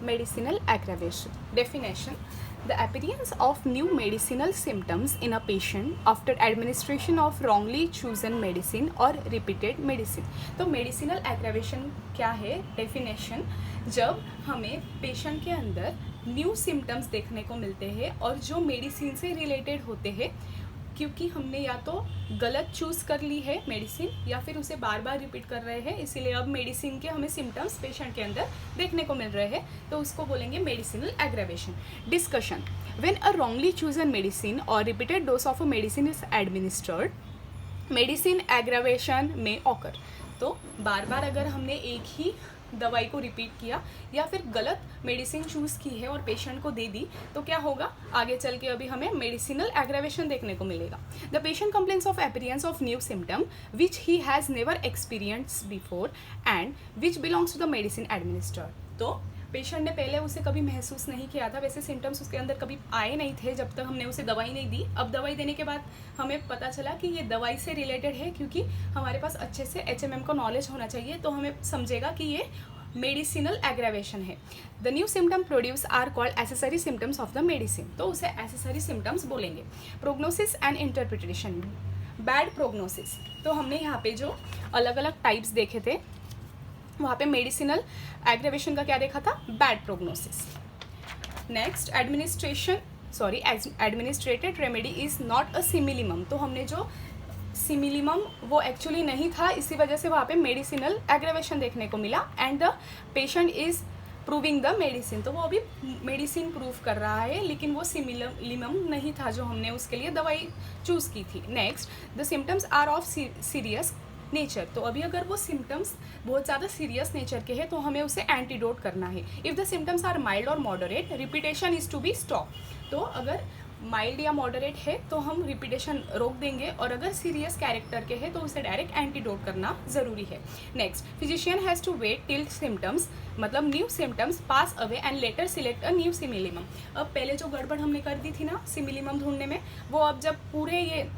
Medicinal aggravation. Definition: the appearance of new medicinal symptoms in a patient after administration of wrongly chosen medicine or repeated medicine. तो medicinal aggravation क्या है? Definition: जब हमें patient के अंदर new symptoms देखने को मिलते हैं और जो मेडिसिन से रिलेटेड होते हैं, क्योंकि हमने या तो गलत चूज़ कर ली है मेडिसिन या फिर उसे बार बार रिपीट कर रहे हैं, इसीलिए अब मेडिसिन के हमें सिम्टम्स पेशेंट के अंदर देखने को मिल रहे हैं, तो उसको बोलेंगे medicinal aggravation. Discussion: when a wrongly chosen medicine or repeated dose of a medicine is administered, medicine aggravation may occur. तो बार बार अगर हमने एक ही दवाई को रिपीट किया या फिर गलत मेडिसिन चूज़ की है और पेशेंट को दे दी, तो क्या होगा, आगे चल के अभी हमें मेडिसिनल एग्रावेशन देखने को मिलेगा. The patient complains of appearance of new symptom which he has never experience before and which belongs to the medicine administered. तो पेशेंट ने पहले उसे कभी महसूस नहीं किया था, वैसे सिम्टम्स उसके अंदर कभी आए नहीं थे जब तक हमने उसे दवाई नहीं दी. अब दवाई देने के बाद हमें पता चला कि ये दवाई से रिलेटेड है, क्योंकि हमारे पास अच्छे से HMM का नॉलेज होना चाहिए, तो हमें समझेगा कि ये मेडिसिनल एग्रावेशन है. The new symptom produce are called accessory symptoms of the medicine. तो उसे एसेसरी सिम्टम्स बोलेंगे. Prognosis and interpretation. Bad prognosis. तो हमने यहाँ पे जो अलग अलग टाइप्स देखे थे, वहाँ पे मेडिसिनल एग्रावेशन का क्या देखा था? Bad prognosis. Next, administrated remedy is not a similimum. तो हमने जो सिमिलिमम वो एक्चुअली नहीं था, इसी वजह से वहाँ पे मेडिसिनल एग्रावेशन देखने को मिला. And the patient is proving the medicine. तो वो अभी मेडिसिन प्रूव कर रहा है, लेकिन वो सिमिलिमम नहीं था जो हमने उसके लिए दवाई चूज़ की थी. Next, the symptoms are of serious nature. तो अभी अगर वो सिम्टम्स बहुत ज़्यादा सीरियस नेचर के हैं तो हमें उसे एंटीडोट करना है. If the symptoms are mild or moderate, repetition is to be stop. तो अगर माइल्ड या मॉडरेट है तो हम रिपीटेशन रोक देंगे, और अगर सीरियस कैरेक्टर के हैं तो उसे डायरेक्ट एंटीडोट करना ज़रूरी है. Next, physician has to wait till symptoms, मतलब new symptoms pass away and later select a new similimum. अब पहले जो गड़बड़ हमने कर दी थी ना सिमिलिमम ढूंढने में, वो अब जब पूरे ये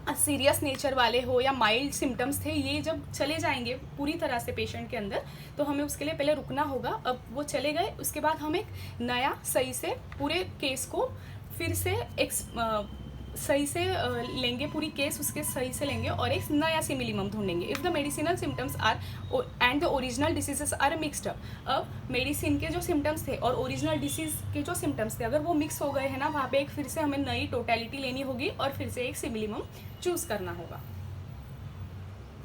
सीरियस नेचर वाले हो या माइल्ड सिम्टम्स थे, ये जब चले जाएंगे पूरी तरह से पेशेंट के अंदर, तो हमें उसके लिए पहले रुकना होगा. अब वो चले गए, उसके बाद हम एक नया सही से पूरे केस को फिर से सही से लेंगे, पूरी केस उसके सही से लेंगे और एक नया सिमिलिमम ढूंढेंगे. If the medicinal symptoms are and the original diseases are mixed up. अब मेडिसिन के जो सिम्टम्स थे और ओरिजिनल डिसीज के जो सिम्टम्स थे, अगर वो मिक्स हो गए हैं ना, वहाँ पे एक फिर से हमें नई टोटलिटी लेनी होगी और फिर से एक सिमिलिमम चूज़ करना होगा.